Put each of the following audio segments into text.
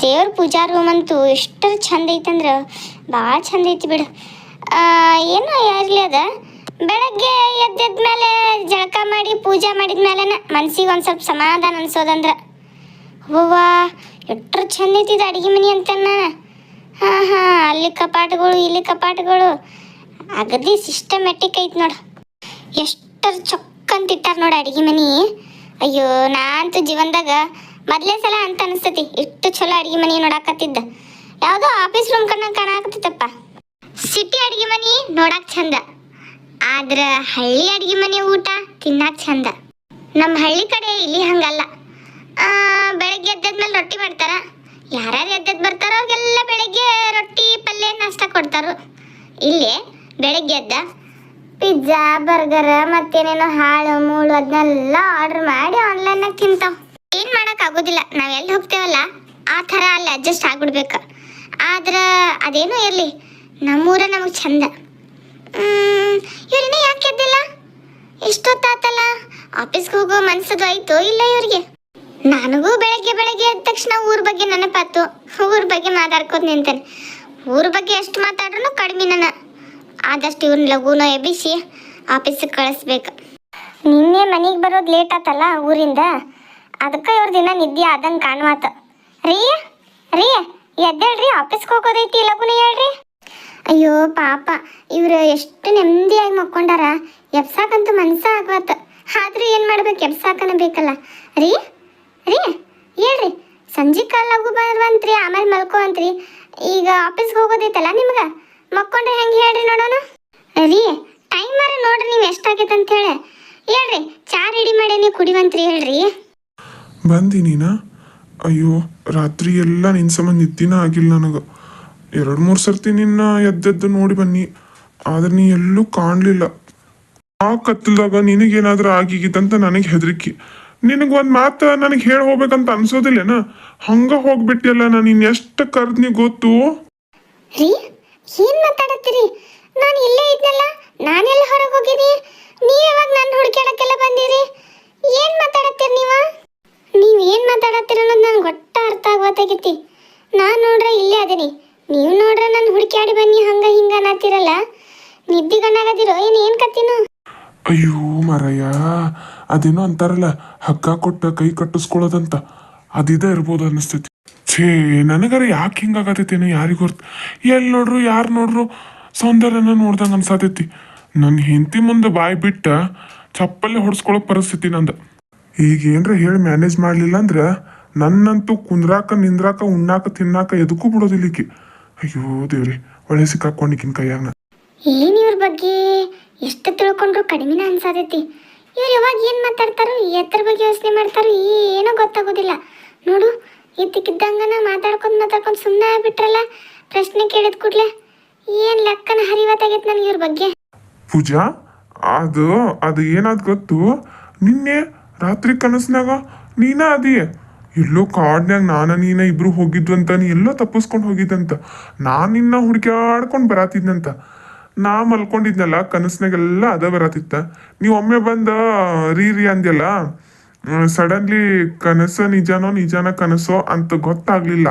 ದೇವ್ರ ಪೂಜಾ ರೂಮ್ ಅಂತೂ ಎಷ್ಟು ಚಂದ ಐತಂದ್ರೆ ಭಾಳ ಚಂದ ಐತಿ ಬಿಡು. ಏನೋ ಇರಲಿ ಅದ ಬೆಳಗ್ಗೆ ಎದ್ಮೇಲೆ ಜಳಕ ಮಾಡಿ ಪೂಜೆ ಮಾಡಿದ್ಮೇಲೆ ಮನ್ಸಿಗೆ ಒಂದು ಸ್ವಲ್ಪ ಸಮಾಧಾನ ಅನ್ಸೋದಂದ್ರೆ ಹೂವ ಎಷ್ಟರ ಚಂದ ಐತಿದ ಅಡುಗೆ ಮನೆ ಅಂತನ. ಹಾಂ ಅಲ್ಲಿ ಕಪಾಟುಗಳು ಇಲ್ಲಿ ಕಪಾಟುಗಳು ಅಗದಿ ಸಿಸ್ಟಮೆಟಿಕ್ ಐತಿ ನೋಡು. ಎಷ್ಟರ ಚೊಕ್ಕಂತ ಇಟ್ಟಾರ ನೋಡಿ ಅಡುಗೆ ಮನೆ. ಅಯ್ಯೋ ನಾನಂತೂ ಜೀವನದಾಗ ಮೊದಲೇ ಸಲ ಅಂತ ಅನಿಸ್ತೈತಿ ಇಷ್ಟು ಚಲೋ ಅಡುಗೆ ಮನೆ ನೋಡಾಕತ್ತಿದ್ದ. ಯಾವುದೋ ಆಫೀಸ್ ರೂಮ್ ಕಣ್ಣಂಗೆ ಕಾಣಾಕತ್ತೈತಪ್ಪ. ಸಿಟಿ ಅಡುಗೆ ಮನೆ ನೋಡಕ್ಕೆ ಚಂದ, ಆದ್ರೆ ಹಳ್ಳಿ ಅಡುಗೆ ಮನೆ ಊಟ ತಿನ್ನಕ್ಕೆ ಚಂದ. ನಮ್ಮ ಹಳ್ಳಿ ಕಡೆ ಇಲ್ಲಿ ಹಂಗಲ್ಲ. ಬೆಳಗ್ಗೆ ಎದ್ದಾದ್ಮೇಲೆ ರೊಟ್ಟಿ ಮಾಡ್ತಾರ. ಯಾರ್ಯಾರು ಎದ್ದದ್ದು ಬರ್ತಾರೋ ಅವ್ರಿಗೆಲ್ಲ ಬೆಳಗ್ಗೆ ರೊಟ್ಟಿ ಪಲ್ಯ ನಾಷ್ಟ ಕೊಡ್ತಾರೋ. ಇಲ್ಲಿ ಬೆಳಗ್ಗೆ ಎದ್ದ ಪಿಜ್ಜಾ ಬರ್ಗರ್ ಮತ್ತೇನೇನೋ ಹಾಳು ಮೂಳು ಅದನ್ನೆಲ್ಲ ಆರ್ಡ್ರ್ ಮಾಡಿ ಆನ್ಲೈನಾಗ ತಿಂತಾವ. ಏನು ಮಾಡೋಕ್ಕಾಗೋದಿಲ್ಲ, ನಾವು ಎಲ್ಲಿ ಹೋಗ್ತೇವಲ್ಲ ಆ ಥರ ಅಲ್ಲಿ ಅಡ್ಜಸ್ಟ್ ಆಗ್ಬಿಡ್ಬೇಕು. ಆದ್ರೆ ಅದೇನೋ ಇರಲಿ, ನಮ್ಮೂರ ನಮಗೆ ಚಂದ. ಇವ್ರಿನ್ನ ಯಾಕೆ ಎದ್ದಿಲ್ಲ? ಇಷ್ಟೊತ್ತಾತಲ್ಲ, ಆಫೀಸ್ಗೆ ಹೋಗೋ ಮನ್ಸದು ಆಯ್ತು ಇಲ್ಲ ಇವ್ರಿಗೆ? ನನಗೂ ಬೆಳಗ್ಗೆ ಎದ್ದ ತಕ್ಷಣ ಊರ ಬಗ್ಗೆ ನೆನಪಾತು. ಊರ ಬಗ್ಗೆ ಮಾತಾಡ್ಕೋತ ನಿಂತೇನೆ. ಊರ ಬಗ್ಗೆ ಎಷ್ಟು ಮಾತಾಡ್ರೂ ಕಡಿಮೆ ನಾನು. ಆದಷ್ಟು ಇವ್ರನ್ನ ಲಘುನ ಎಬ್ಬಿಸಿ ಆಫೀಸಿಗೆ ಕಳಿಸ್ಬೇಕು. ನಿನ್ನೆ ಮನೆಗೆ ಬರೋದು ಲೇಟ್ ಆತಲ್ಲ ಊರಿಂದ, ಅದಕ್ಕೆ ಇವ್ರ ದಿನ ನಿದ್ದೆ ಆದಂಗೆ ಕಾಣುವಾತ. ರೀ ಎದ್ದೇಳ್ರಿ, ಆಫೀಸ್ಗೆ ಹೋಗೋದೈತಿ ಲಘುನ ಹೇಳ್ರಿ. ಅಯ್ಯೋ ಪಾಪ ಇವ್ರು ಎಷ್ಟು ನೆಮ್ಮದಿಯಾಗಿ ಮಕ್ಕೊಂಡಾರ. ಎಬ್ಸಾಕಂತೂ ಮನ್ಸ ಆಗ್ವಾತ. ಆದ್ರೂ ಏನು ಮಾಡ್ಬೇಕು, ಎಬ್ಸಾಕನ ಬೇಕಲ್ಲ. ರೀ ಹೇಳ್ರಿ, ಸಂಜೆ ಕಾಲ ಲಘು ಬಂದ್ವಂತ್ರಿ, ಆಮೇಲೆ ಮಲ್ಕೋವಂತ್ರಿ. ಈಗ ಆಫೀಸ್ಗೆ ಹೋಗೋದೈತಲ್ಲ ನಿಮ್ಗೆ, ಮಕ್ಕೊಂಡ್ರೆ ಹೆಂಗೆ ಹೇಳ್ರಿ ನೋಡೋಣ. ರೀ ಟೈಮರ ನೋಡ್ರಿ ನೀವು ಎಷ್ಟಾಗೈತೆ ಅಂತ ಹೇಳಿ ಹೇಳ್ರಿ. ಚಾ ರೆಡಿ ಮಾಡಿ ನೀವು ಕುಡಿವಂತ್ರಿ ಹೇಳ್ರಿ. ಬಂದಿ ನೀನ? ಅಯ್ಯೋ ರಾತ್ರಿ ಎಲ್ಲ ನಿನ್ನ ಸಂಬಂಧ ನಿದ್ದಿನ ಆಗಿಲ್ಲ ನನಗೆ. 2-3 ಸರ್ತಿ ನಿನ್ನ ಎದ್ದೆದ್ದು ನೋಡಿ ಬನ್ನಿ, ಆದ್ರೆ ನೀ ಎಲ್ಲೂ ಕಾಣಲಿಲ್ಲ. ಆ ಕತ್ತಲ್ದಾಗ ನಿನಗೇನಾದ್ರೂ ಆಗಿಗಿತ್ತಂತ ನನಗೆ ಹೆದರಿಕೆ. ನಿನಗೊಂದು ಮಾತು ನನಗೆ ಹೇಳಿ ಹೋಗ್ಬೇಕಂತ ಅನ್ಸೋದಿಲ್ಲೇನ? ಹಂಗ ಹೋಗ್ಬಿಟ್ಟಿಯಲ್ಲ. ನಾನು ಇನ್ನೆಷ್ಟು ಕರ್ದ್ನಿ ಗೊತ್ತು? ರೀ ಏನ್ ಮಾತಾಡತ್ತೀರಿ? ನಾನು ಇಲ್ಲೇ ಇದ್ನಲ್ಲ, ನಾನೆಲ್ಲ ಹೊರಗೆ ಹೋಗಿನಿ? ನೀವು ಯಾವಾಗ ನನ್ನ ಹುಡುಕ್ಯಾಡಕ್ಕೆಲ್ಲ ಬಂದಿರಿ? ಏನ್ ಮಾತಾಡತ್ತೀರಿ ನೀವು ಏನ್ ಮಾತಾಡತ್ತೀರ ಅನ್ನೋದು ನನ್ಗೆ ಒಟ್ಟ ಅರ್ಥ ಆಗತ್ತಾಗೈತಿ. ನಾನು ನೋಡ್ರೆ ಇಲ್ಲೇ ಅದೀನಿ, ನೀವು ನೋಡ್ರೆ ನನ್ನ ಹುಡುಕ್ಯಾಡಿ ಬನ್ನಿ ಹಂಗ ಹಿಂಗ ಅನ್ನತ್ತೀರಲ್ಲ. ನಿದ್ದಿಗಣ್ಣಾಗದಿರೋ ಏನ್ ಕತ್ತಿನೋ? ಅಯ್ಯೋ ಮಾರಯ್ಯ, ಅದೇನೋ ಅಂತಾರಲ್ಲ ಹಗ್ಗ ಕೊಟ್ಟ ಕೈ ಕಟ್ಟಿಸ್ಕೊಳ್ಳೋದಂತ, ಅದಿದೆ ಇರ್ಬೋದು ಅನ್ನಿಸ್ತೈತಿ. ಛೇ ನನಗರ ಯಾಕೆ ಹಿಂಗಾಗತೈತೇನೋ ಯಾರಿಗೂ ಗೊತ್ತು. ಎಲ್ಲಿ ನೋಡ್ರು ಯಾರು ನೋಡ್ರು ಸೌಂದರ್ಯನ ನೋಡ್ದಂಗೆ ಅನ್ಸಾತೈತಿ. ನನ್ನ ಹೆಂಡತಿ ಮುಂದೆ ಬಾಯಿ ಬಿಟ್ಟ ಚಪ್ಪಲ್ಲೇ ಹೊಡ್ಸ್ಕೊಳ್ಳೋ ಪರಿಸ್ಥಿತಿ ನಂದು. ಈಗ ಏನ್ರ ಹೇಳಿ ಮ್ಯಾನೇಜ್ ಮಾಡಲಿಲ್ಲ ಅಂದ್ರೆ ನನ್ನಂತೂ ಕುಂದ್ರಾಕ ನಿಂದ್ರಾಕ ಉಣ್ಣಾಕ ತಿನ್ನಾಕ ಎದಕ್ಕೂ ಬಿಡೋದಿಲ್ಲಿಕ್ಕಿ. ಅಯ್ಯೋ ದೇವ್ರಿ, ಒಳ್ಳೆ ಸಿಕ್ಕಾಕೊಂಡಿಕಿನ ಕೈಯಾಗ. ಏನ್ ಇವ್ರ ಬಗ್ಗೆ ಎಷ್ಟು ತಿಳ್ಕೊಂಡ್ರು ಕಡಿಮೆನ ಅನ್ಸಾತೈತಿ. ಇವ್ರು ಯಾವಾಗ ಏನ್ ಮಾತಾಡ್ತಾರೋ, ಎತ್ತರ ಬಗ್ಗೆ ಯೋಚನೆ ಮಾಡ್ತಾರೋ ಏನೋ ಗೊತ್ತಾಗೋದಿಲ್ಲ. ನೋಡು ಇದ್ದಕ್ಕಿದ್ದಂಗನ ಮಾತಾಡ್ಕೊಂಡ್ ಸುಮ್ಮನೆ ಆಗ್ಬಿಟ್ರಲ್ಲ. ಪ್ರಶ್ನೆ ಕೇಳಿದ ಕೂಡ್ಲೆ ಏನ್ ಲೆಕ್ಕನ ಹರಿವತ್ತಾಗೈತೆ ನನಗೆ ಇವ್ರ ಬಗ್ಗೆ. ಪೂಜಾ, ಅದು ಏನಾದ್ ಗೊತ್ತು? ನಿನ್ನೆ ರಾತ್ರಿ ಕನಸ್ನಾಗ ನೀನ ಅದಿಯ ಎಲ್ಲೋ ಕಾಡ್ನ್ಯಾಗ ನೀನ ಇಬ್ರು ಹೋಗಿದ್ವಂತ. ನೀ ಎಲ್ಲೋ ತಪ್ಪಿಸ್ಕೊಂಡು ಹೋಗಿದ್ದಂತ. ನಾನು ನಿನ್ನ ಹುಡುಕ್ಯಾಡ್ಕೊಂಡು ಬರಾತಿದ್ನಂತ. ನಾ ಮಲ್ಕೊಂಡಿದ್ನಲ್ಲ, ಕನಸ್ನಾಗೆಲ್ಲ ಅದ ಬರತ್ತಿತ್ತ. ನೀವು ಒಮ್ಮೆ ಬಂದ ರೀ ಅಂದ್ಯಲ್ಲ, ಸಡನ್ಲಿ ಕನಸ ನಿಜಾನ ಕನಸೋ ಅಂತ ಗೊತ್ತಾಗ್ಲಿಲ್ಲ.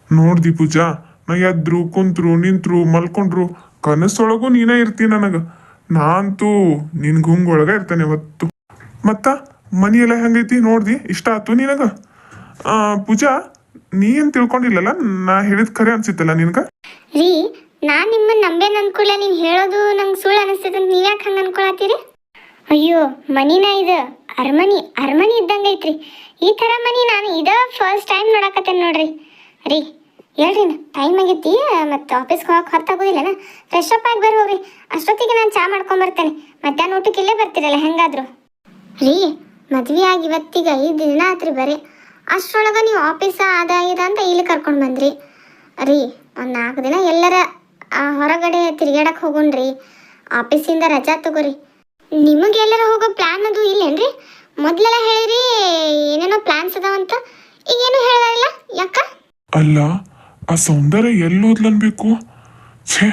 ನೋಡ್ದಿ ಪೂಜಾ, ನಾ ಎದ್ರು ಕುಂತ್ರು ನಿಂತ್ರು ಮಲ್ಕೊಂಡ್ರು ಕನಸೊಳಗೂ ನೀನೇ ಇರ್ತೀನಿ ನನಗ. ನಾನಂತೂ ನಿನ್ ಗುಂಗೊಳಗ ಇರ್ತೇನೆ ಅವತ್ತು. ಮತ್ತ ಮನಿ ಎಲ್ಲ ಹೆಂಗೈತಿ ನೋಡ್ದಿ? ಇಷ್ಟ ಆತು ನಿನಗ? ಪೂಜಾ, ನೀ ಏನ್ ತಿಳ್ಕೊಂಡಿಲ್ಲಲ್ಲ, ನಾ ಹೇಳಿದ್ ಖರೆ ಅನ್ಸಿತ್ತಲ್ಲ ನಿನ್ಗ? ರೀ ನಾನ್ ನಿಮ್ಮನ್ನ ನಂಬೇನ್ ಅನ್ಕೊಳ್ಳ, ನೀವ್ ಹೇಳೋದು ನಂಗೆ ಸುಳ್ಳು ಅನಿಸ್ತೈತೆ ಅಂತ ನೀವ್ಯಾಕೆ ಹಂಗ ಅನ್ಕೊಳತ್ತೀರಿ? ಅಯ್ಯೋ ಮನಿನ ಇದು ಅರಮನಿ ಇದ್ದಂಗೆ ಐತ್ರಿ. ಈ ಥರ ಮನಿ ನಾನು ಇದ ಫಸ್ಟ್ ಟೈಮ್ ನೋಡಕತ್ತೇನೆ ನೋಡ್ರಿ. ರೀ ಹೇಳ್ರಿ, ಟೈಮ್ ಆಗೈತಿ, ಮತ್ತು ಆಫೀಸ್ಗೆ ಹೋಗಕ್ಕೆ ಹೊತ್ತಾಗೋದಿಲ್ಲನ? ಫ್ರೆಶ್ ಅಪ್ ಆಗಿ ಹೋಗ್ರಿ. ಅಷ್ಟೊತ್ತಿಗೆ ನಾನು ಚಾ ಮಾಡ್ಕೊಂಬರ್ತೇನೆ. ಮಧ್ಯಾಹ್ನ ಊಟಕ್ಕೆ ಇಲ್ಲೇ ಬರ್ತೀರಲ್ಲ ಹೆಂಗಾದ್ರು. ರೀ ಮದ್ವೆ ಆಗಿ ಇವತ್ತಿಗೆ 5 ದಿನ ಆತ್ರಿ ಬರೀ. ಅಷ್ಟರೊಳಗೆ ನೀವು ಆಫೀಸ ಅದ ಅಂತ ಇಲ್ಲಿ ಕರ್ಕೊಂಡು ಬಂದ್ರಿ. ರೀ ಒಂದು 4 ದಿನ ಎಲ್ಲರ ಹೊರಗಡೆ ತಿರ್ಗಾಡಕ್ಕೆ ಹೋಗೋಣ್ರಿ. ಆಫೀಸಿಂದ ರಜಾ ತಗೋರಿ. ನಿಮಗೆ ಎಲ್ಲರ ಹೋಗೋ ಪ್ಲಾನ್ ಅದು ಇಲ್ಲೇನ್ರಿ? ಮೊದಲೆಲ್ಲ ಹೇಳಿರಿ ಏನೇನೋ ಪ್ಲಾನ್ಸ್ ಅದಾವಂತ, ಈಗೇನು ಹೇಳಿದಾರಲ್ಲ ಯಾಕ? ಅಲ್ಲ, ಆ ಸೌಂದರ್ಯ ಎಲ್ಲೋದ್ಲನ್ಬೇಕು? ಛೇ,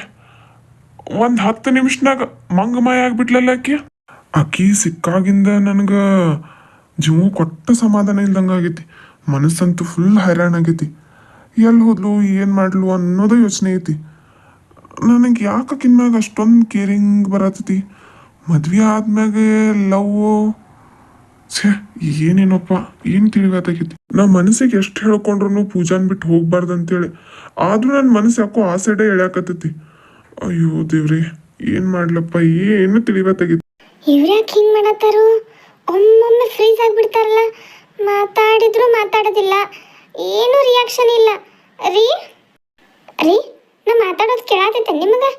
10 ನಿಮಿಷನಾಗ ಮಂಗಮಾಯ ಆಗ್ಬಿಟ್ಲಲ್ಲ ಆಕಿ ಸಿಕ್ಕಾಗಿಂದ ನನಗೆ ಜೀವ ಕೊಟ್ಟ ಸಮಾಧಾನ ಇಲ್ದಂಗೆ ಆಗೈತಿ. ಮನಸ್ಸಂತೂ ಫುಲ್ ಹೈರಾಣ ಆಗೈತಿ. ಎಲ್ಲಿ ಹೋದ್ಲು ಏನು ಮಾಡ್ಲು ಅನ್ನೋದು ಯೋಚನೆ ಐತಿ. ನನಗೆ ಯಾಕೆ ಮ್ಯಾಗ ಅಷ್ಟೊಂದು ಕೇರಿಂಗ್ ಬರತೈತಿ. ಮದ್ವೆ ಆದ್ಮ್ಯಾಗ ಲವ್ ಛೇ ಏನೇನಪ್ಪ ಏನು ತಿಳಿವಾತಾಗೈತಿ. ನಾ ಮನಸ್ಸಿಗೆ ಎಷ್ಟು ಹೇಳ್ಕೊಂಡ್ರು ಪೂಜಾನ್ ಬಿಟ್ಟು ಹೋಗ್ಬಾರ್ದು ಅಂತೇಳಿ, ಆದ್ರೂ ನನ್ನ ಮನಸ್ಸು ಯಾಕೋ ಆ ಸೈಡೇ ಎಳ್ಯಾಕತ್ತೈತಿ. ಅಯ್ಯೋ ದೇವ್ರಿ ಏನು ಮಾಡ್ಲಪ್ಪ, ಏನು ತಿಳಿವಾತಾಗೈತಿ. ಇವ್ರ್ಯಾಕೆ ಹಿಂಗೆ ಮಾಡತ್ತಾರು? ಒಮ್ಮೊಮ್ಮೆ ಫ್ರೀಸ್ ಆಗಿಬಿಡ್ತಾರಲ್ಲ, ಮಾತಾಡಿದ್ರು ಮಾತಾಡೋದಿಲ್ಲ, ಏನೂ ರಿಯಾಕ್ಷನ್ ಇಲ್ಲ. ರೀ ರೀ ನಾ ಮಾತಾಡೋದು ಕೇಳಾತೈತೆ ನಿಮಗೆ?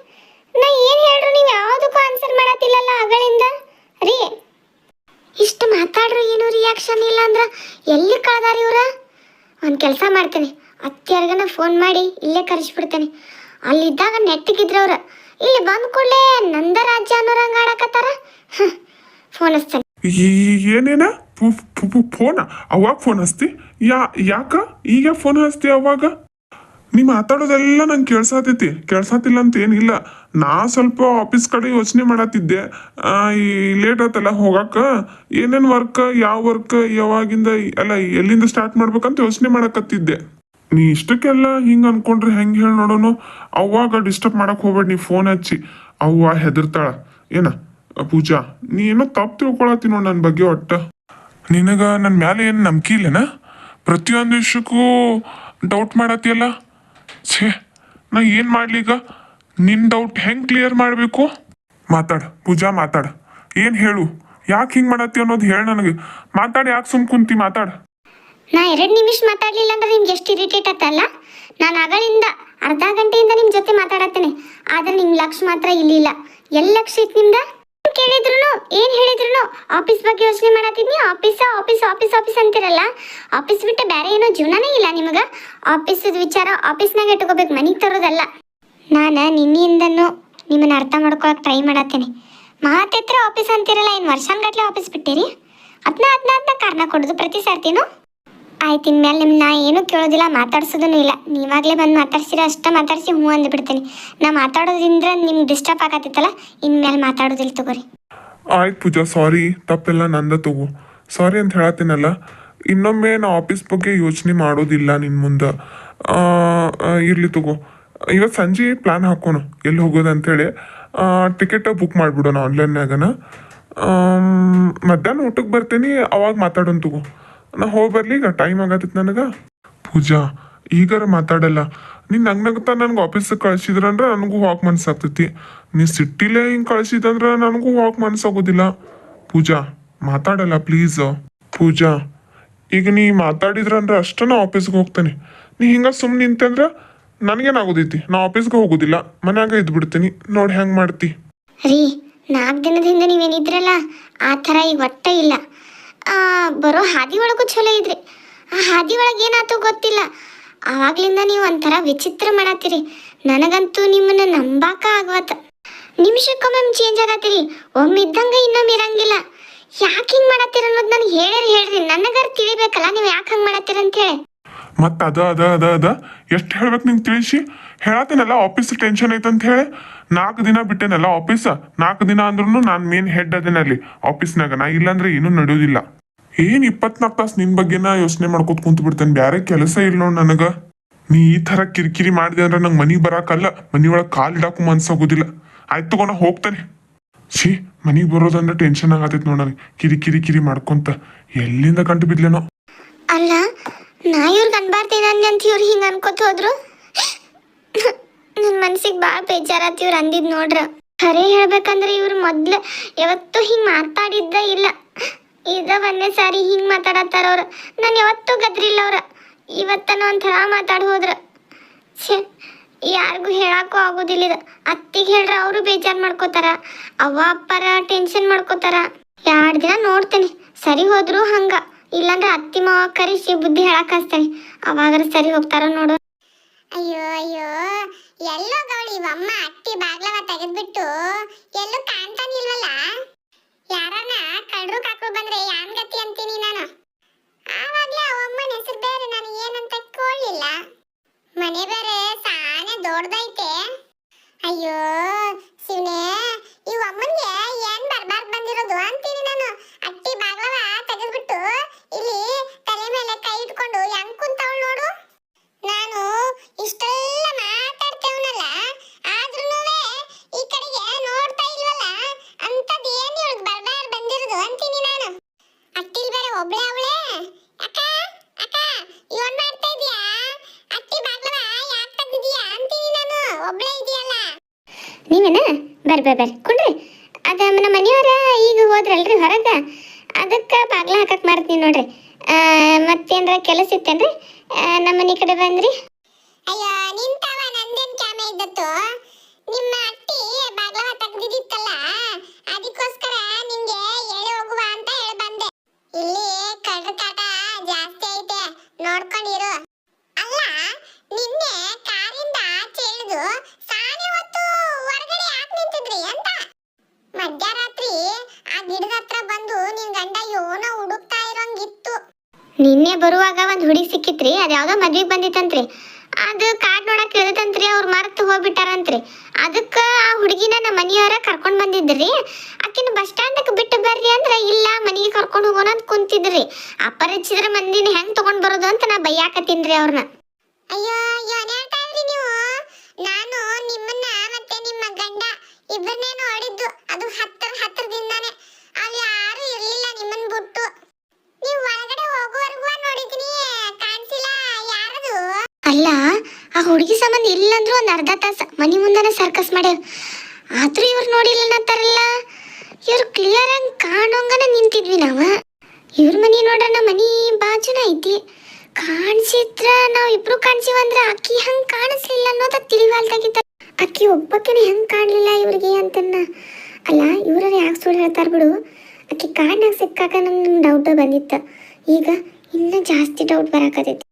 ನಾ ಏನು ಹೇಳ್ರು ನೀವು ಯಾವುದಕ್ಕೂ ಆನ್ಸರ್ ಮಾಡತ್ತಿಲ್ಲಲ್ಲ ಅಗಳಿಂದ. ರೀ ಇಷ್ಟು ಮಾತಾಡ್ರು ಏನೂ ರಿಯಾಕ್ಷನ್ ಇಲ್ಲ ಅಂದ್ರೆ ಎಲ್ಲಿ ಕಳ್ದಾರ ಇವ್ರ? ಒಂದು ಕೆಲಸ ಮಾಡ್ತೇನೆ, ಅತ್ತೆಯರ್ಗನ ಫೋನ್ ಮಾಡಿ ಇಲ್ಲೇ ಕರೆಸ್ಬಿಡ್ತೇನೆ. ಅಲ್ಲಿದ್ದಾಗ ನೆಟ್ಟಿಗಿದ್ರು ಅವ್ರ, ಇಲ್ಲಿ ಬಂದ ಕೂಡಲೇ ನಂದ ರಾಜ್ಯ ಅನ್ನೋರಂಗೆ ಆಡಕತ್ತಾರ. ಫೋನ್ ಹಚ್ತೇನೆ. ಏನೇನ ಫೋನ? ಅವಾಗ ಫೋನ್ ಹಚ್ತಿ? ಯಾಕ ಈಗ ಫೋನ್ ಹಚ್ತಿ? ಅವಾಗ ನೀ ಮಾತಾಡೋದೆಲ್ಲ ನಂಗೆ ಕೇಳ್ಸಾತಿಲ್ಲ ಅಂತ ಏನಿಲ್ಲ. ನಾ ಸ್ವಲ್ಪ ಆಫೀಸ್ ಕಡೆ ಯೋಚನೆ ಮಾಡತ್ತಿದ್ದೆ. ಈ ಲೇಟ್ ಆತಲ್ಲ ಹೋಗಾಕ, ಏನೇನು ವರ್ಕ್, ಯಾವ ವರ್ಕ್ ಯಾವಾಗಿಂದ ಅಲ್ಲ ಎಲ್ಲಿಂದ ಸ್ಟಾರ್ಟ್ ಮಾಡ್ಬೇಕಂತ ಯೋಚನೆ ಮಾಡಕತ್ತಿದ್ದೆ. ನೀ ಇಷ್ಟಕ್ಕೆಲ್ಲ ಹಿಂಗೆ ಅನ್ಕೊಂಡ್ರೆ ಹೆಂಗೆ ಹೇಳಿ ನೋಡೋನು. ಅವಾಗ ಡಿಸ್ಟರ್ಬ್ ಮಾಡಕ್ ಹೋಗ್ಬೇಡ, ನೀ ಫೋನ್ ಹಚ್ಚಿ. ಅವ್ವ ಹೆದರ್ತಾಳ ಏನ? ಪೂಜಾ ನೀ ಏನೋ ತಪ್ಪು ತಿಳ್ಕೊಳತ್ತಿ ನೋಡು ನನ್ನ ಬಗ್ಗೆ. ಒಟ್ಟ ನಿನಗ ನನ್ನ ಮ್ಯಾಲೆ ಏನು ನಂಬಿಕೆ ಇಲ್ಲನ? ಪ್ರತಿಯೊಂದು ವಿಷಯಕ್ಕೂ ಡೌಟ್ ಮಾಡತ್ತಿಯಲ್ಲ. ಛೇ ನಾ ಏನು ಮಾಡ್ಲಿ ಈಗ? ನಿನ್ನ ಡೌಟ್ ಹೆಂಗೆ ಕ್ಲಿಯರ್ ಮಾಡಬೇಕು? ಮಾತಾಡು ಪೂಜಾ, ಮಾತಾಡು. ಏನು ಹೇಳು, ಯಾಕೆ ಹಿಂಗೆ ಮಾಡತ್ತಿ ಅನ್ನೋದು ಹೇಳು ನನಗೆ. ಮಾತಾಡಿ, ಯಾಕೆ ಸುಮ್ ಕುಂತಿ? ಮಾತಾಡು. ನಾ 2 ನಿಮಿಷ ಮಾತಾಡಲಿಲ್ಲ ಅಂದ್ರೆ ನಿಮ್ಗೆ ಎಷ್ಟು ಇರಿಟೇಟ್ ಆತಲ್ಲ. ನಾನು ಅಗಳಿಂದ ಅರ್ಧ ಗಂಟೆಯಿಂದ ನಿಮ್ಮ ಜೊತೆ ಮಾತಾಡತ್ತೇನೆ, ಆದರೆ ನಿಮ್ಮ ಲಕ್ಷ ಮಾತ್ರ ಇಲ್ಲಿಲ್ಲ. ಎಲ್ಲಿ ಲಕ್ಷ ಇತ್ತು ನಿಮ್ದ? ಕೇಳಿದ್ರು ಏನು ಹೇಳಿದ್ರು ಆಫೀಸ್ ಬಗ್ಗೆ ಯೋಚನೆ ಮಾಡತ್ತಿದ್ನಿ. ಆಫೀಸ್ ಆಫೀಸ್ ಆಫೀಸ್ ಆಫೀಸ್ ಅಂತಿರಲ್ಲ, ಆಫೀಸ್ ಬಿಟ್ಟು ಬೇರೆ ಏನೋ ಜೀವನನೇ ಇಲ್ಲ ನಿಮಗೆ. ಆಫೀಸದ ವಿಚಾರ ಆಫೀಸ್ನಾಗ ಇಟ್ಕೋಬೇಕು, ಮನೆಗೆ ತರೋದಲ್ಲ. ನಾನು ನಿನ್ನೆಯಿಂದನೂ ನಿಮ್ಮನ್ನ ಅರ್ಥ ಮಾಡ್ಕೊಳಕ್ಕೆ ಟ್ರೈ ಮಾಡತ್ತೇನೆ. ಮಾತೆತ್ರ ಆಫೀಸ್ ಅಂತಿರಲ್ಲ, ಏನು ವರ್ಷಾನ್ಗಟ್ಲೆ ಆಫೀಸ್ ಬಿಟ್ಟಿರಿ? ಅದನ್ನ ಕಾರಣ ಕೊಡೋದು ಪ್ರತಿ ಸರ್ತಿನೂ. ಆಯ್ತು, ಇನ್ಮೇಲೆ ನಿಮ್ಮನ್ನ ಏನೂ ಕೇಳೋದಿಲ್ಲ, ಮಾತಾಡ್ಸೋದೂ ಇಲ್ಲ. ನೀವಾಗಲೇ ಬಂದು ಮಾತಾಡ್ಸಿರ ಅಷ್ಟೇ ಮಾತಾಡಿಸಿ ಹ್ಞೂ ಅಂದ್ಬಿಡ್ತೀನಿ. ನಾ ಮಾತಾಡೋದ್ರಿಂದ ನಿಮ್ಗೆ ಡಿಸ್ಟರ್ಬ್ ಆಗತ್ತಿತ್ತಲ್ಲ, ಇನ್ಮೇಲೆ ಮಾತಾಡೋದಿಲ್ಲ ತಗೋರಿ. ಆಯ್ತು ಪೂಜಾ, ಸಾರಿ, ತಪ್ಪೆಲ್ಲ ನಂದ ತಗೋ. ಸಾರಿ ಅಂತ ಹೇಳತ್ತೀನಲ್ಲ. ಇನ್ನೊಮ್ಮೆ ನಾ ಆಫೀಸ್ ಬಗ್ಗೆ ಯೋಚನೆ ಮಾಡೋದಿಲ್ಲ ನಿನ್ನ ಮುಂದೆ. ಇರಲಿ ತಗೋ. ಇವತ್ತು ಸಂಜೆ ಪ್ಲ್ಯಾನ್ ಹಾಕೋಣ ಎಲ್ಲಿ ಹೋಗೋದು ಅಂಥೇಳಿ. ಟಿಕೆಟ್ ಬುಕ್ ಮಾಡಿಬಿಡೋಣ ಆನ್ಲೈನ್ಯಾಗನ. ಮಧ್ಯಾಹ್ನ ಊಟಕ್ಕೆ ಬರ್ತೀನಿ, ಅವಾಗ ಮಾತಾಡೋಣ ತಗೋ. ನಾ ಹೋಗಿ ಬರ್ಲಿ, ಈಗ ಟೈಮ್ ಆಗತ್ತಿತ್ತು ನನಗೆ. ಪೂಜಾ ಈಗಾರ ಮಾತಾಡಲ್ಲ. ನೀನು ನಗ್ನಗ್ತಾ ನನಗೆ ಆಫೀಸಿಗೆ ಕಳ್ಸಿದ್ರಂದ್ರೆ ನನಗೂ ಹೋಗಕ್ಕೆ ಮನ್ಸಾಗ್ತೈತಿ. ನೀ ಸಿಟ್ಟಿಲೇ ಹಿಂಗೆ ಕಳ್ಸಿದಂದ್ರೆ ನನಗೂ ಹೋಗಕ್ಕೆ ಮನ್ಸಾಗೋದಿಲ್ಲ. ಪೂಜಾ ಮಾತಾಡಲ್ಲ ಪ್ಲೀಸ್. ಪೂಜಾ ಈಗ ನೀ ಮಾತಾಡಿದ್ರಂದ್ರೆ ಅಷ್ಟೇ ನಾ ಆಫೀಸ್ಗೆ ಹೋಗ್ತೇನೆ. ನೀ ಹಿಂಗೆ ಸುಮ್ಮನೆ ನಿಂತಂದ್ರೆ ನನಗೇನಾಗೋದೈತಿ? ನಾ ಆಫೀಸ್ಗೆ ಹೋಗೋದಿಲ್ಲ, ಮನ್ಯಾಗ ಇದ್ಬಿಡ್ತೀನಿ. ನೋಡಿ ಹೆಂಗೆ ಮಾಡ್ತಿ? ರೀ 4 ದಿನದಿಂದ ನೀವೇನಿದ್ರಲ್ಲ ಆ ಥರ ಈಗ ಒಟ್ಟ ಇಲ್ಲ. ಬರೋ ಹಾದಿ ಒಳಗೂ ಚಲೋ ಇದ್ರಿ, ಆ ಹಾದಿ ಒಳಗೆ ಏನಾಯ್ತು ಗೊತ್ತಿಲ್ಲ. ಆವಾಗ್ಲಿಂದ ನೀವು ಒಂಥರ ವಿಚಿತ್ರ ಮಾಡತ್ತೀರಿ. ನನಗಂತೂ ನಿಮ್ಮನ್ನ ನಂಬಾಕ ಆಗವತ್ತ. ನಿಮಿಷಕ್ಕೊಮ್ಮೆ ಚೇಂಜ್ ಆಗತ್ತೀರಿ, ಒಮ್ಮೆ ಇದ್ದಂಗೆ ಇನ್ನೊಮ್ಮೆ ಇರಂಗಿಲ್ಲ. ಯಾಕೆ ಹಿಂಗೆ ಮಾಡತ್ತೀರ ಅನ್ನೋದು ನನಗೆ ಹೇಳ್ರಿ. ನನಗಾರು ತಿಳಿಬೇಕಲ್ಲ ನೀವು ಯಾಕೆ ಹಂಗೆ ಮಾಡತ್ತೀರ ಅಂತ ಹೇಳಿ. ಮತ್ತೆ ಅದ ಎಷ್ಟು ಹೇಳ್ಬೇಕು ನಿಂಗೆ ತಿಳಿಸಿ? ಹೇಳತ್ತೇನಲ್ಲ ಆಫೀಸ್ ಟೆನ್ಷನ್ ಐತಂತ ಹೇಳಿ. 4 ದಿನ ಬಿಟ್ಟೇನಲ್ಲ ಆಫೀಸ್. 4 ದಿನ ಅಂದ್ರೂ ನಾನು ಮೇನ್ ಹೆಡ್ ಅದೇನಲ್ಲಿ ಆಫೀಸ್ನಾಗ. ನಾ ಇಲ್ಲಾಂದ್ರೆ ಏನೂ ನಡೆಯೋದಿಲ್ಲ. ಏನು 24 ತಾಸು ನಿನ್ನ ಬಗ್ಗೆನ ಯೋಚನೆ ಮಾಡ್ಕೊತ ಕುಂತು ಬಿಡ್ತೇನೆ, ಬೇರೆ ಕೆಲಸ ಇಲ್ಲ ನೋಡಿ ನನಗೆ. ನೀ ಈ ಥರ ಕಿರಿಕಿರಿ ಮಾಡಿದೆ ಅಂದ್ರೆ ನಂಗೆ ಮನೆಗೆ ಬರೋಕ್ಕಲ್ಲ, ಮನೆ ಒಳಗೆ ಕಾಲು ಇಡಾಕು ಮನ್ಸಾಗೋದಿಲ್ಲ. ಆಯ್ತು ತಗೋ, ನಾ ಹೋಗ್ತೇನೆ. ಮನೆಗೆ ಬರೋದಂದ್ರೆ ಟೆನ್ಷನ್ ಆಗತೈತೆ ನೋಡಿ ನನಗೆ. ಕಿರಿಕಿರಿ ಮಾಡ್ಕೊಂತ ಎಲ್ಲಿಂದ ಗಂಟು ಬಿದ್ಲೇನೋ. ಅಲ್ಲ, ನಾ ಇವ್ರಿಗೆ ಅನ್ಬಾರ್ದೇನ ಅಂತ ಇವ್ರು ಹಿಂಗೆ ಅನ್ಕೋತ ಹೋದ್ರು. ನನ್ನ ಮನ್ಸಿಗೆ ಭಾಳ ಬೇಜಾರಾತ್ ಇವ್ರು ಅಂದಿದ್ದು ನೋಡ್ರ. ಖರೆ ಹೇಳ್ಬೇಕಂದ್ರೆ ಇವ್ರು ಮೊದ್ಲು ಯಾವತ್ತೂ ಹಿಂಗೆ ಮಾತಾಡಿದ್ದ ಇಲ್ಲ. ಇದ ಒಂದೇ ಸಾರಿ ಹಿಂಗೆ ಮಾತಾಡತ್ತಾರ ಅವ್ರು. ನಾನು ಯಾವತ್ತೂ ಗದ್ರಿಲ್ಲ ಅವ್ರ. ಇವತ್ತನ ಒಂಥರ ಮಾತಾಡಿ ಹೋದ್ರ. ಯಾರಿಗೂ ಹೇಳಕ್ಕೂ ಆಗೋದಿಲ್ಲ ಇದು. ಅತ್ತಿಗೆ ಹೇಳ್ರ ಅವರು ಬೇಜಾರು ಮಾಡ್ಕೋತಾರ, ಅವ್ವ ಅಪ್ಪರ ಟೆನ್ಷನ್ ಮಾಡ್ಕೋತಾರ. 2 ದಿನ ನೋಡ್ತೇನೆ, ಸರಿ ಹೋದ್ರು ಹಂಗ. ಇಲ್ಲಾಂದ್ರೆ ಅತ್ತಿ ಮಾವ ಕರಿಸಿ ಬುದ್ಧಿ ಹೇಳಕ್ ಹಚ್ತೇನೆ, ಅವಾಗಾರ ಸರಿ ಹೋಗ್ತಾರ ನೋಡು. ಅಯ್ಯೋ ಎಲ್ಲೋ ಗೌಳಿ ಅಮ್ಮ ಅಟ್ಟಿ ಬಾಗ್ಲವ ತೆಗೆದ್ಬಿಟ್ಟು ಎಲ್ಲೂ ಕಾಣ್ತಾನಿಲ್ವಲ್ಲ. ಯಾರನ್ನ ಕಳ್ರು ಕಾಕು ಬಂದ್ರೆ ಯಾನ್ ಗತಿ ಅಂತೀನಿ ನಾನು. ಆವಾಗ್ಲೇ ಅವಮ್ಮನ ಹೆಸರು ಬೇರೆ ನಾನು ಏನಂತ ಕೇಳಲಿಲ್ಲ. ಮನೆ ಬೇರೆ ಸಾನೆ ದೊಡ್ಡದೈತೆ. ಅಯ್ಯೋ ಶಿವನೇ, ಈ ಅಮ್ಮನ್ಗೆ ಏನ್ ಬರ್ಬಾರ್ದು ಬಂದಿರೋದು ಅಂತೀನಿ ನಾನು. ಅಟ್ಟಿ ಬಾಗ್ಲವ ತೆಗೆದ್ಬಿಟ್ಟು ಇಲ್ಲಿ ತಲೆ ಮೇಲೆ ಕೈ ಇಟ್ಕೊಂಡು ಹೆಂಗ್ ಕುಂತಾವಳು ನೋಡು. ನಾನು ಬರ್ರಿ ಕುಣ್ರಿ. ಅದ ನಮ್ಮ ಮನೆಯವ್ರ ಈಗ ಹೋದ್ರಲ್ರಿ ಹೊರಗೆ, ಅದಕ್ಕೆ ಬಾಗ್ಲ ಹಾಕಕ್ಕೆ ಮಾಡ್ತೀನಿ ನೋಡ್ರಿ. ಮತ್ತೇನ್ರ ಕೆಲಸ ಇತ್ತೇನ್ರಿ? ನಮ್ಮ ಮನೆ ಕಡೆ ಬಂದ್ರಿ? ಅಯ್ಯೋ ನಿಂತವ ನಂದೇನ್ ಕ್ಯಾಮೆ ಇದ್ದತ್ತು. ನಿಮ್ಮ ಅಟ್ಟಿ ಬಾಗ್ಲ ತೆಗ್ದಿತ್ತಲ್ಲ, ಅದಕ್ಕೋಸ್ಕರ ನಿಂಗೆ ಹೇಳಿ ಹೋಗುವ ಅಂತ ಹೇಳಿ ಬಂದೆ. ಇಲ್ಲಿ ಕಳ್ರ ಕಾಟ ಜಾಸ್ತಿ ಐತೆ, ನೋಡ್ಕೊಂಡಿರು. ಅಲ್ಲ, ನಿನ್ನೆ ಕಾರಿಂದ ಆಚೆ ಇಳಿದು ಸಾನೆ ಹೊತ್ತು ಹೊರಗಡೆ ಯಾಕೆ ನಿಂತಿದ್ರಿ ಅಂತ? ಮಧ್ಯರಾತ್ರಿ ಆ ಗಿಡದ ಹತ್ರ ಬಂದು ನಿನ್ ಗಂಡ ಯೋನ ಹುಡುಕ್ತಾ ಇರೋಂಗಿತ್ತು. ನಿನ್ನೆ ಬರುವಾಗ ಒಂದ್ ಹುಡುಗಿ ಸಿಕ್ಕಿತ್ರಿ, ಅದ್ಯಾವ್ದೋ ಮದ್ವಿಗೆ ಬಂದಿತ್ತಂತ್ರಿ. ಅದು ಕಾಡ್ ನೋಡಕ್ ಇಳಿದಂತ್ರಿ, ಅವ್ರು ಮರ್ತು ಹೋಗ್ಬಿಟ್ಟಾರಂತ್ರಿ. ಅದಕ್ಕೆ ಆ ಹುಡುಗಿನ ನಮ್ಮ ಮನೆಯವರ ಕರ್ಕೊಂಡ್ ಬಂದಿದ್ರಿ. ಆಕಿನ ಬಸ್ ಸ್ಟ್ಯಾಂಡಕ್ಕೆ ಬಿಟ್ಟು ಬರ್ರಿ ಅಂದ್ರೆ ಇಲ್ಲ, ಮನೆಗೆ ಕರ್ಕೊಂಡು ಹೋಗೋಣ ಅಂತ ಕುಂತಿದ್ರಿ. ಅಪರಿಚಿತರ ಮಂದಿನ ಹೆಂಗ್ ತಗೊಂಡ್ ಬರೋದು ಅಂತ ನಾ ಬೈಯಾಕತ್ತೀನ್ರಿ ಅವ್ರನ್ನ. ಅಯ್ಯೋ ಏನ್ ಹೇಳ್ತಾ ಇದ್ರಿ ನೀವು? ನಾನು ನಿಮ್ಮನ್ನ ಮತ್ತೆ ನಿಮ್ಮ ಗಂಡ ಇಬ್ಬರನ್ನೇ ನೋಡಿದ್ದು, ಅದು ಹತ್ತಿರದಿಂದಾನೆ. ಅಲ್ಲಿ ಯಾರು ಇರ್ಲಿಲ್ಲ ನಿಮ್ಮನ್ ಬಿಟ್ಟು. ನೀವು ಒಳಗಡೆ ಹೋಗುವವರೆಗೂ ನೋಡಿದೀನಿ, ಕಾಣಿಸಿಲ್ಲ. ಯಾರದು? ಅಲ್ಲ, ಆ ಹುಡುಗಿ ಸಂಬಂಧ ಇಲ್ಲಂದ್ರೂ ಒಂದ್ ಅರ್ಧ ತಾಸ ಮನಿ ಮುಂದನೆ ಸರ್ಕಸ್ ಮಾಡ್ಯಾರ. ಆದ್ರೂ ಇವ್ರು ನೋಡಿಲ್ಲ ಅನ್ನತ್ತಾರಲ್ಲ. ಇವ್ರು ಕ್ಲಿಯರ್ ಆಗಿ ಕಾಣೋಂಗನ ನಿಂತಿದ್ವಿ ನಾವ. ಇವ್ರ ಮನಿ ನೋಡ್ರ ಮನಿ ಬಾಜುನ ಐತಿ. ಕಾಣಿಸಿದ್ರ ನಾವ್ ಇಬ್ರು ಕಾಣಿಸಿವಂದ್ರ ಅಕ್ಕಿ ಹಂಗ್ ಕಾಣಿಸ್ಲಿಲ್ಲ ಅನ್ನೋದ ತಿಳಿವಾಲ್ದಾಗಿದ್ದ. ಅಕ್ಕಿ ಒಬ್ಬಕ್ಕನೆ ಹೆಂಗ್ ಕಾಣ್ಲಿಲ್ಲ ಇವ್ರಿಗೆ ಅಂತನ್ನ. ಅಲ್ಲ, ಇವ್ರ ಯಾಕೆ ಸುಳ್ಳು ಹೇಳ್ತಾರ ಬಿಡು. ಅಕ್ಕಿ ಕಾಡ್ನಾಗ ಸಿಕ್ಕಾಕ ನಂಗೆ ಡೌಟ್ ಬಂದಿತ್ತ. ಈಗ ಇನ್ನೂ ಜಾಸ್ತಿ ಡೌಟ್ ಬರಾಕತೈತಿ.